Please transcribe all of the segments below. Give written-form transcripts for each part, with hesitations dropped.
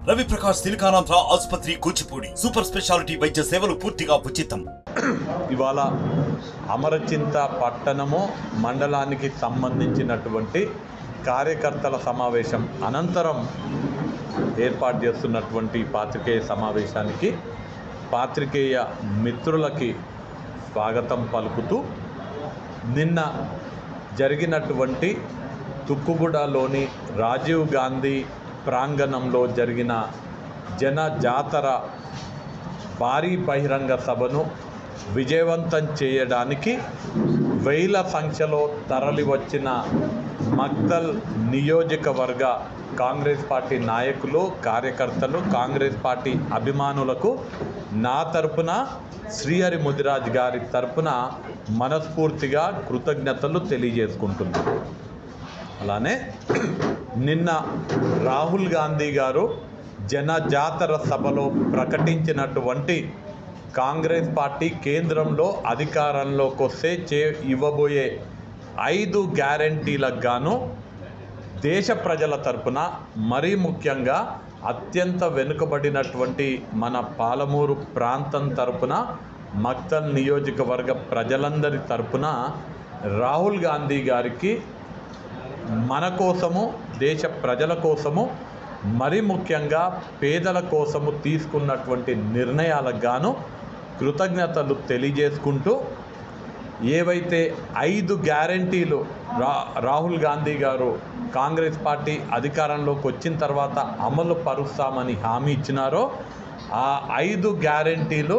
రవి ప్రకాష్ సిలికానాంధ్ర ఆసుపత్రి Kuchipudi super speciality వైద్య సేవలు పూర్తిగా ఉచితం. ఇవాళ అమరచింత పట్టణము మండలానికి సంబంధించినటువంటి కార్యకర్తల సమావేశం అనంతరం ఏర్పాటు చేస్తున్నటువంటి పాత్రికేయ సమావేశానికి పాత్రికేయ మిత్రులకి స్వాగతం పలుకుతూ నిన్న జరిగినటువంటి తుక్కుగూడలోని రాజీవ్ గాంధీ ప్రాంగణంలో జరిగిన జన జాతర భారీ బహిరంగ సభను విజయవంతం చేయడానికి వేల సంఖ్యలో తరలివచ్చిన మక్తల్ నియోజకవర్గ కాంగ్రెస్ పార్టీ నాయకులు, కార్యకర్తలు, కాంగ్రెస్ పార్టీ అభిమానులకు నా తరపున శ్రీహరి ముదిరాజ్ గారి తరపున మనస్ఫూర్తిగా కృతజ్ఞతలు తెలియజేసుకుంటున్నాను. అలానే నిన్న రాహుల్ గాంధీ గారు జన జాతర సభలో ప్రకటించినటువంటి కాంగ్రెస్ పార్టీ కేంద్రంలో అధికారంలోకి వస్తే ఇవ్వబోయే 5 గ్యారంటీలకు గాను దేశ ప్రజల తరపున, మరీ ముఖ్యంగా అత్యంత వెనుకబడినటువంటి మన పాలమూరు ప్రాంతం తరపున, మక్తల్ నియోజకవర్గ ప్రజలందరి తరపున రాహుల్ గాంధీ గారికి మన కోసము, దేశ ప్రజల కోసము, మరీ ముఖ్యంగా పేదల కోసము తీసుకున్నటువంటి నిర్ణయాలకు గాను కృతజ్ఞతలు తెలియజేసుకుంటూ, ఏవైతే 5 గ్యారంటీలు రాహుల్ గాంధీ గారు కాంగ్రెస్ పార్టీ అధికారంలోకి వచ్చిన తర్వాత అమలు పరుస్తామని హామీ ఇచ్చినారో ఆ 5 గ్యారంటీలు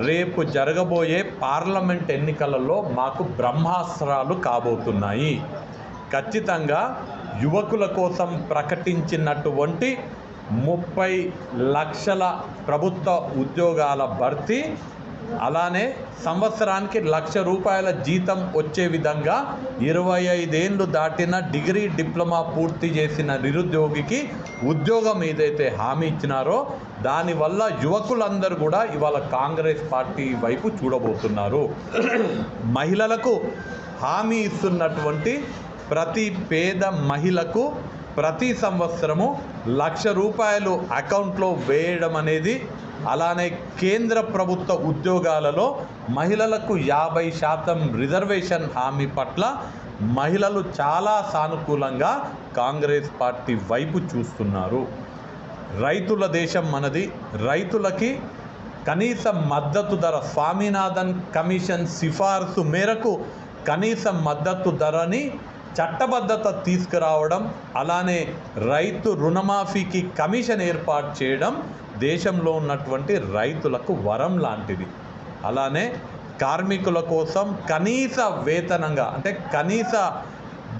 రేపు జరగబోయే పార్లమెంట్ ఎన్నికలలో మాకు బ్రహ్మాస్త్రాలు కాబోతున్నాయి. ఖచ్చితంగా యువకుల కోసం ప్రకటించినటువంటి 30 లక్షల ప్రభుత్వ ఉద్యోగాల భర్తీ, అలానే సంవత్సరానికి ₹1,00,000 జీతం వచ్చే విధంగా 25 ఏళ్ళు దాటిన డిగ్రీ, డిప్లొమా పూర్తి చేసిన నిరుద్యోగికి ఉద్యోగం ఏదైతే హామీ ఇచ్చినారో దానివల్ల యువకులందరూ కూడా ఇవాళ కాంగ్రెస్ పార్టీ వైపు చూడబోతున్నారు. మహిళలకు హామీ ఇస్తున్నటువంటి ప్రతి పేద మహిళకు ప్రతి సంవత్సరము ₹1,00,000 అకౌంట్లో వేయడం అనేది, అలానే కేంద్ర ప్రభుత్వ ఉద్యోగాలలో మహిళలకు 50% రిజర్వేషన్ హామీ పట్ల మహిళలు చాలా సానుకూలంగా కాంగ్రెస్ పార్టీ వైపు చూస్తున్నారు. రైతుల దేశం మనది. రైతులకి కనీస మద్దతు ధర, స్వామినాథన్ కమిషన్ సిఫార్సు మేరకు కనీస మద్దతు ధరని చట్టబద్ధత తీసుకురావడం, అలానే రైతు రుణమాఫీకి కమిషన్ ఏర్పాటు చేయడం దేశంలో ఉన్నటువంటి రైతులకు వరం లాంటిది. అలానే కార్మికుల కోసం కనీస వేతనంగా, అంటే కనీస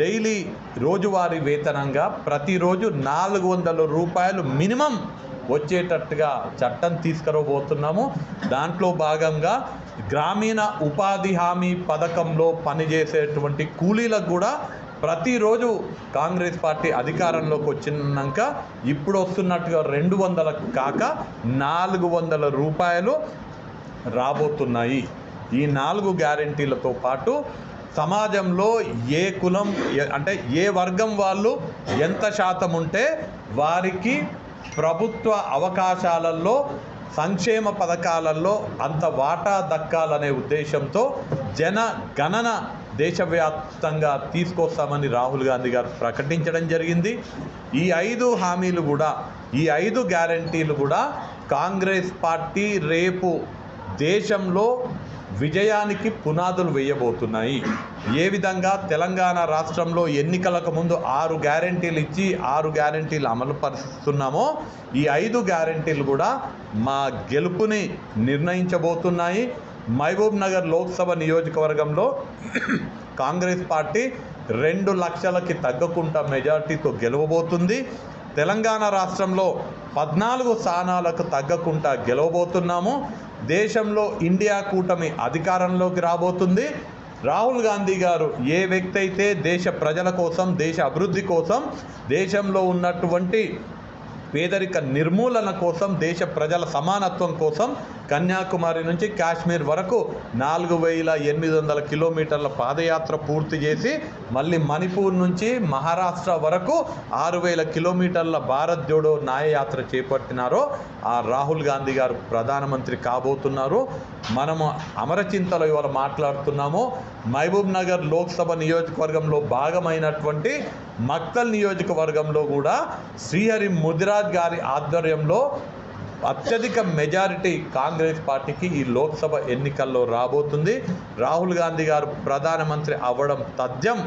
డైలీ రోజువారీ వేతనంగా ప్రతిరోజు ₹400 మినిమం వచ్చేటట్టుగా చట్టం తీసుకురాబోతున్నాము. దాంట్లో భాగంగా గ్రామీణ ఉపాధి హామీ పథకంలో పనిచేసేటువంటి కూలీలకు కూడా ప్రతిరోజు కాంగ్రెస్ పార్టీ అధికారంలోకి వచ్చినాక ఇప్పుడు వస్తున్నట్టుగా 200 కాక ₹400 రాబోతున్నాయి. ఈ 4 గ్యారంటీలతో పాటు సమాజంలో ఏ కులం, అంటే ఏ వర్గం వాళ్ళు ఎంత శాతం ఉంటే వారికి ప్రభుత్వ అవకాశాలలో, సంక్షేమ పథకాలలో అంత వాటా దక్కాలనే ఉద్దేశంతో జనగణన దేశవ్యాప్తంగా తీసుకొస్తామని రాహుల్ గాంధీ గారు ప్రకటించడం జరిగింది. ఈ 5 హామీలు కూడా, ఈ 5 గ్యారంటీలు కూడా కాంగ్రెస్ పార్టీ రేపు దేశంలో విజయానికి పునాదులు వేయబోతున్నాయి. ఏ విధంగా తెలంగాణ రాష్ట్రంలో ఎన్నికలకు ముందు 6 గ్యారంటీలు ఇచ్చి 6 గ్యారంటీలు అమలు పరుస్తున్నామో ఈ 5 గ్యారంటీలు కూడా మా గెలుపుని నిర్ణయించబోతున్నాయి. మహబూబ్ నగర్ లోక్సభ నియోజకవర్గంలో కాంగ్రెస్ పార్టీ 2 లక్షలకి తగ్గకుండా మెజార్టీతో గెలవబోతుంది. తెలంగాణ రాష్ట్రంలో 14 స్థానాలకు తగ్గకుండా గెలవబోతున్నాము. దేశంలో ఇండియా కూటమి అధికారంలోకి రాబోతుంది. రాహుల్ గాంధీ గారు ఏ వ్యక్తి అయితే దేశ ప్రజల కోసం, దేశ అభివృద్ధి కోసం, దేశంలో ఉన్నటువంటి పేదరిక నిర్మూలన కోసం, దేశ ప్రజల సమానత్వం కోసం కన్యాకుమారి నుంచి కాశ్మీర్ వరకు 4800 కిలోమీటర్ల పాదయాత్ర పూర్తి చేసి మళ్ళీ మణిపూర్ నుంచి మహారాష్ట్ర వరకు 6000 కిలోమీటర్ల భారత్ జోడో న్యాయయాత్ర చేపట్టినారో ఆ రాహుల్ గాంధీ గారు ప్రధానమంత్రి కాబోతున్నారు. మనము అమరచింతలో ఇవాళ మాట్లాడుతున్నాము. మహబూబ్ నగర్ లోక్సభ నియోజకవర్గంలో భాగమైనటువంటి మక్తల్ నియోజకవర్గంలో కూడా శ్రీహరి ముదిరాజ్ గారి ఆధ్వర్యంలో అత్యధిక మెజారిటీ కాంగ్రెస్ పార్టీకి ఈ లోక్సభ ఎన్నికల్లో రాబోతుంది. రాహుల్ గాంధీ గారు ప్రధానమంత్రి అవ్వడం తథ్యం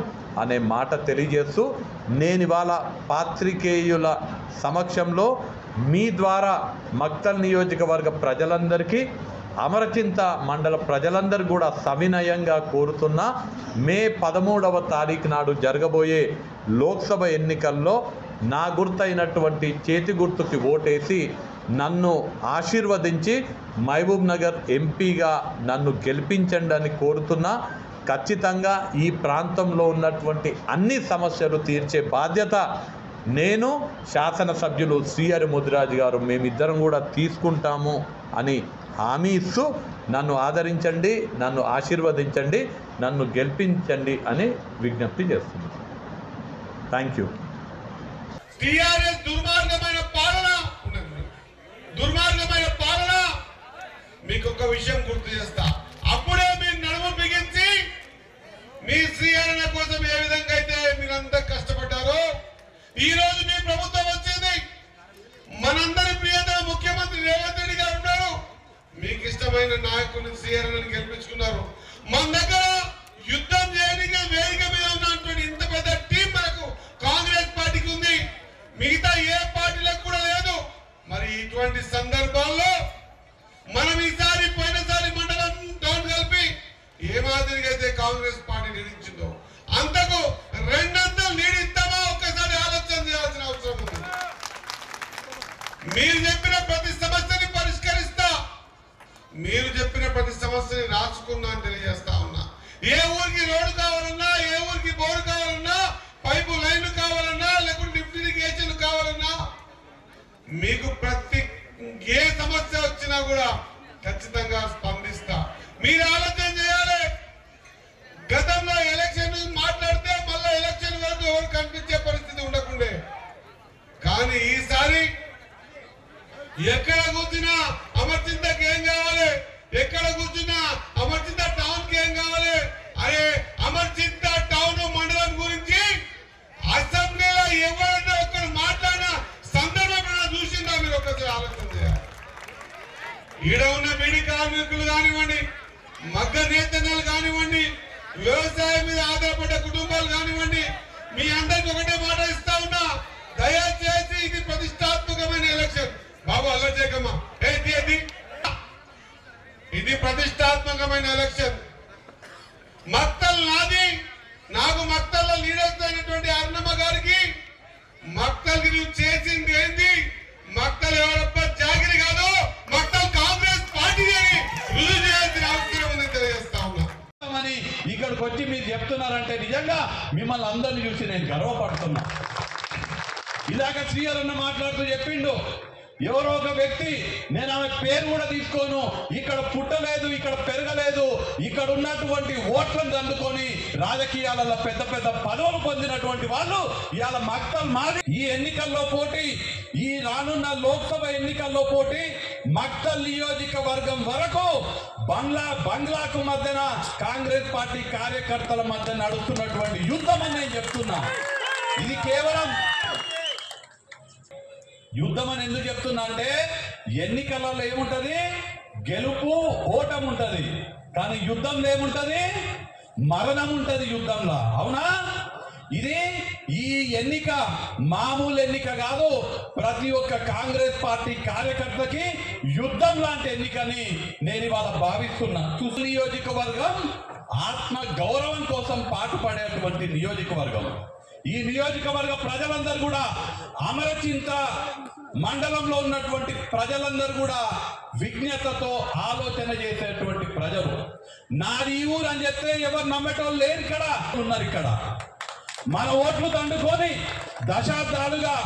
అనే మాట తెలియజేస్తూ నేను ఇవాళ పాత్రికేయుల సమక్షంలో మీ ద్వారా మక్తల్ నియోజకవర్గ ప్రజలందరికీ అమరచింత మండల ప్రజలందరూ కూడా సవినయంగా కోరుతున్న మే 13వ తారీఖు నాడు జరగబోయే లోక్సభ ఎన్నికల్లో నా గుర్తైనటువంటి చేతి గుర్తుకి ఓటేసి నన్ను ఆశీర్వదించి మహబూబ్ నగర్ ఎంపీగా నన్ను గెలిపించండి అని కోరుతున్నా. ఖచ్చితంగా ఈ ప్రాంతంలో ఉన్నటువంటి అన్ని సమస్యలు తీర్చే బాధ్యత నేను, శాసనసభ్యులు శ్రీహరి ముదిరాజ్ గారు మేమిద్దరం కూడా తీసుకుంటాము అని హామీ ఇస్తూ నన్ను ఆదరించండి, నన్ను ఆశీర్వదించండి, నన్ను గెలిపించండి అని విజ్ఞప్తి చేస్తున్నాను. Thank you. టీఆర్ఎస్ దుర్మార్గమైన పాలన మీకు ఒక విషయం గుర్తు చేస్తా. అప్పుడే మీరు నడుము బిగించి మీ శ్రీహరణ కోసం ఏ విధంగా అయితే మీరంతా కష్టపడ్డారో ఈ రోజు మీ ప్రభుత్వం వచ్చింది. మనందరి ప్రియతమ ముఖ్యమంత్రి రేవంత్ రెడ్డి గారు ఉన్నారు. మీకు ఇష్టమైన నాయకుడిని శ్రీహరణని గెలిపించుకున్నారు. మన దగ్గర యుద్ధం చేయడానికి వేదిక మీద ఉన్నటువంటి ఇంత పెద్ద టీం మనకు కాంగ్రెస్ పార్టీకి ఉంది, మిగతా ఏ పార్టీలకు కూడా లేదు. మరి ఇటువంటి సందర్భాల్లో మనం ఈసారి పోయినసారి మండలం టౌన్ కలిపి ఏ మాదిరిగా అయితే కాంగ్రెస్ పార్టీ నిలిచిందో అంతకు 200 లీడ్ ఇస్తామా ఒక్కసారి ఆలోచన చేయాల్సిన అవసరం ఉంది. మీరు చెప్పిన ప్రతి సమస్యని పరిష్కరిస్తా, మీరు చెప్పిన ప్రతి సమస్యని రాసుకున్నా అని తెలియజేస్తా ఉన్నా. ఏ ఊరికి రోడ్డు కావాలన్నా, ఏ ఊరికి బోర్డు కావాలన్నా, పైపు లైన్లు కావాలన్నా, లేకుంటే లిఫ్ట్ ఇరిగేషన్ కావాలన్నా, మీకు ప్రతి ఏ సమస్య వచ్చినా కూడా ఖచ్చితంగా స్పందిస్తా. మీరు ఆలోచన చేయాలి. గతంలో ఎలక్షన్ మాట్లాడితే మళ్ళీ ఎలక్షన్ వరకు ఎవరు కనిపించే పరిస్థితి ఉండకుండే, కానీ ఈసారి ఎక్కడ కూర్చున్నా అమర్చింతకి ఏం కావాలి, ఎక్కడ కూర్చున్నా అమర్చింత టౌన్ కి ఏం కావాలి, అరే అమర్చింత టౌన్ మండలం గురించి అసెంబ్లీలో ఎవరైనా ఒక్కరు మాట్లాడిన సందర్భం చూసిందా మీరు ఒక్కసారి ఆలోచన చేయాలి. ఈడ ఉన్న బీడీ కార్మికులు కానివ్వండి, మగ్గ నేతన్నలు కానివ్వండి, వ్యవసాయం మీద ఆధారపడ్డ కుటుంబాలు కానివ్వండి, మీ అందరికి ఒకటే మాట ఇస్తా ఉన్నా, దయచేసి ఇది ప్రతిష్టాత్మకమైన ఎలక్షన్. బాబు అల్లజేకమ్మ ఇది ప్రతిష్టాత్మకమైన ఎలక్షన్. మక్తల్ నాది, నాకు మక్తల్లో లీడర్స్ అయినటువంటి అరుణమ్మ గారికి మక్తల్ కి నువ్వు చేసింది ఏంది, మక్తల్ ఎవరప్ప జాగిరి కాదు, మక్తల్ కాంగ్రెస్ పార్టీ అని రుజువు చేయాల్సిన అవసరం ఉంది తెలియజేస్తా ఉన్నా. ఇక్కడికి వచ్చి మీరు చెప్తున్నారంటే నిజంగా మిమ్మల్ని అందరినీ చూసి నేను గర్వపడుతున్నా. ఇలాగ శ్రీహరన్న మాట్లాడుతూ చెప్పిండు, ఎవరో ఒక వ్యక్తి, నేను ఆమె పేరు కూడా తీసుకోను, ఇక్కడ పుట్టలేదు, ఇక్కడ పెరగలేదు, ఇక్కడ ఉన్నటువంటి ఓట్లను అందుకొని రాజకీయాలలో పెద్ద పెద్ద పదవులు పొందినటువంటి వాళ్ళు ఇవాళ మక్తల్ మాది. ఈ ఎన్నికల్లో పోటీ, ఈ రానున్న లోక్సభ ఎన్నికల్లో పోటీ మక్తల్ నియోజకవర్గం వరకు బంగ్లాకు మధ్యన కాంగ్రెస్ పార్టీ కార్యకర్తల మధ్య నడుస్తున్నటువంటి యుద్ధం అని నేను చెప్తున్నా. ఇది కేవలం యుద్ధం అని ఎందుకు చెప్తున్నా అంటే ఎన్నికలలో ఏముంటది, గెలుపు ఓటం ఉంటది, కానీ యుద్ధంలో ఏముంటది, మరణం ఉంటది యుద్ధంలో. అవునా? ఇది ఈ ఎన్నిక మామూలు ఎన్నిక కాదు, ప్రతి ఒక్క కాంగ్రెస్ పార్టీ కార్యకర్తకి యుద్ధం లాంటి ఎన్నికని నేను ఇవాళ భావిస్తున్నా. నియోజకవర్గం ఆత్మ గౌరవం కోసం పాటుపడేటువంటి నియోజకవర్గం. ఈ నియోజకవర్గ ప్రజలందరూ కూడా, అమరచింత మండలంలో ఉన్నటువంటి ప్రజలందరూ కూడా విజ్ఞతతో ఆలోచన చేసేటువంటి ప్రజలు. నాది ఈ ఊరు అని చెప్తే ఎవరు నమ్మేటోళ్ళు లేరు, ఇక్కడ ఉన్నారు. ఇక్కడ మన ఓట్లు దండుకొని దశాబ్దాలుగా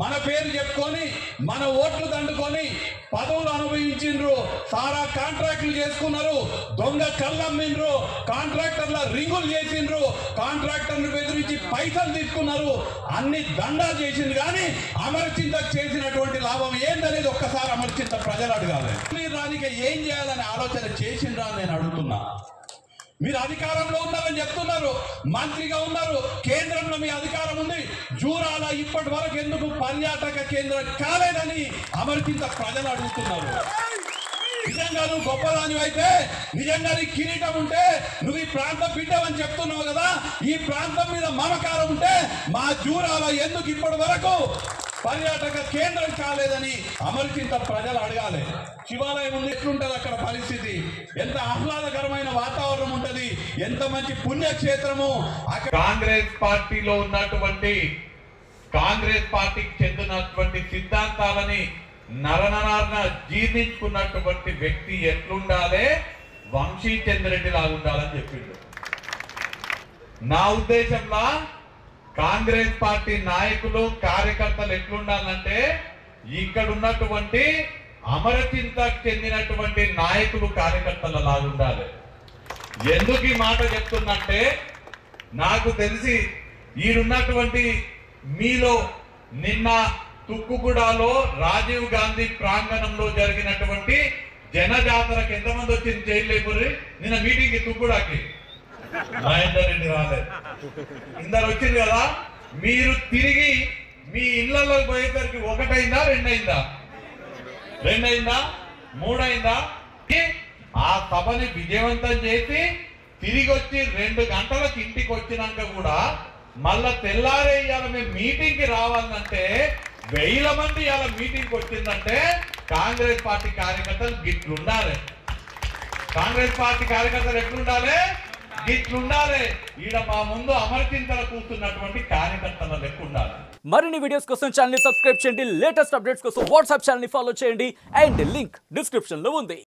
మన పేరు చెప్పుకొని మన ఓట్లు దండుకొని పదవులు అనుభవించిండ్రు, సారా కాంట్రాక్టులు చేసుకున్నారు, దొంగ కళ్ళమ్మిండ్రు, కాంట్రాక్టర్ల రింగులు చేసిండ్రు, కాంట్రాక్టర్లు బెదిరించి పైసలు తీసుకున్నారు, అన్ని దండా చేసింది. కానీ అమరచింతకు చేసినటువంటి లాభం ఏందనేది ఒక్కసారి అమరచింత ప్రజలు అడగాలి. మీరు దానికి ఏం చేయాలని ఆలోచన చేసిండ్రా అని నేను అడుగుతున్నా. మీరు అధికారంలో ఉన్నారని చెప్తున్నారు, మంత్రిగా ఉన్నారు, కేంద్రంలో మీ అధికారం ఉంది. జూరాల ఇప్పటి వరకు ఎందుకు పర్యాటక కేంద్రం కాలేదని అమరచింత ప్రజలు అడుగుతున్నారు. నిజంగా నువ్వు గొప్పదానివి అయితే, నిజంగా నీ కిరీటం ఉంటే, నువ్వు ఈ ప్రాంతం బిడ్డవని చెప్తున్నావు కదా, ఈ ప్రాంతం మీద మమకారం ఉంటే మా జూరాల ఎందుకు ఇప్పటి వరకు పర్యాటక కేంద్రం కాలేదని అమరచింత ప్రజలు అడగాలి. శివాలయం ఉంది, ఎట్లుంటది అక్కడ పరిస్థితి, ఎంత ఆహ్లాదకరమైన వాతావరణం ఉంటది, ఎంత మంచి పుణ్యక్షేత్రము. కాంగ్రెస్ పార్టీలో ఉన్నటువంటి, కాంగ్రెస్ పార్టీకి చెందినటువంటి సిద్ధాంతాలని నరనరాన జీర్ణించుకున్నటువంటి వ్యక్తి ఎట్లుండాలి, వంశీ చంద్రెడ్డి లాగా ఉండాలని చెప్పిండు. నా ఉద్దేశంలో కాంగ్రెస్ పార్టీ నాయకులు కార్యకర్తలు ఎట్లుండాలంటే, ఇక్కడ ఉన్నటువంటి అమరచింతకు చెందినటువంటి నాయకులు కార్యకర్తల లాగా ఉండాలి. ఎందుకు ఈ మాట చెప్తున్నంటే, నాకు తెలిసి ఈడున్నటువంటి మీలో నిన్న తుక్కుగూడలో రాజీవ్ గాంధీ ప్రాంగణంలో జరిగినటువంటి జనజాతరకు ఎంతమంది వచ్చింది చేయలేపురి నిన్న మీటింగ్ తుక్కుగూడకి? మహేందర్ రెడ్డి రాలేదు, ఇందరు వచ్చింది కదా. మీరు తిరిగి మీ ఇళ్లలో పోయేసరికి ఒకటైందా, రెండైందా, మూడైందా? ఆ సభని విజయవంతం చేసి తిరిగి వచ్చి 2 గంటలకు ఇంటికి వచ్చినాక కూడా మళ్ళా తెల్లారే ఇవాళ మేము మీటింగ్ కి రావాలంటే 1000 మంది ఇవాళ మీటింగ్ వచ్చిందంటే కాంగ్రెస్ పార్టీ కార్యకర్తలు గిట్లుండాలి. కాంగ్రెస్ పార్టీ కార్యకర్తలు ఎట్లుండాలి, గిట్లుండాలి. ఈడ మా ముందు అమరచింతల కూర్చున్నటువంటి కార్యకర్తల లెక్క ఉండాలి. మరిన్ని వీడియోస్ కోసం ఛానల్ ని సబ్స్క్రైబ్ చేయండి, లేటెస్ట్ అప్డేట్స్ కోసం వాట్సాప్ ఛానల్ ని ఫాలో చేయండి, అండ్ లింక్ డిస్క్రిప్షన్ లో ఉంది.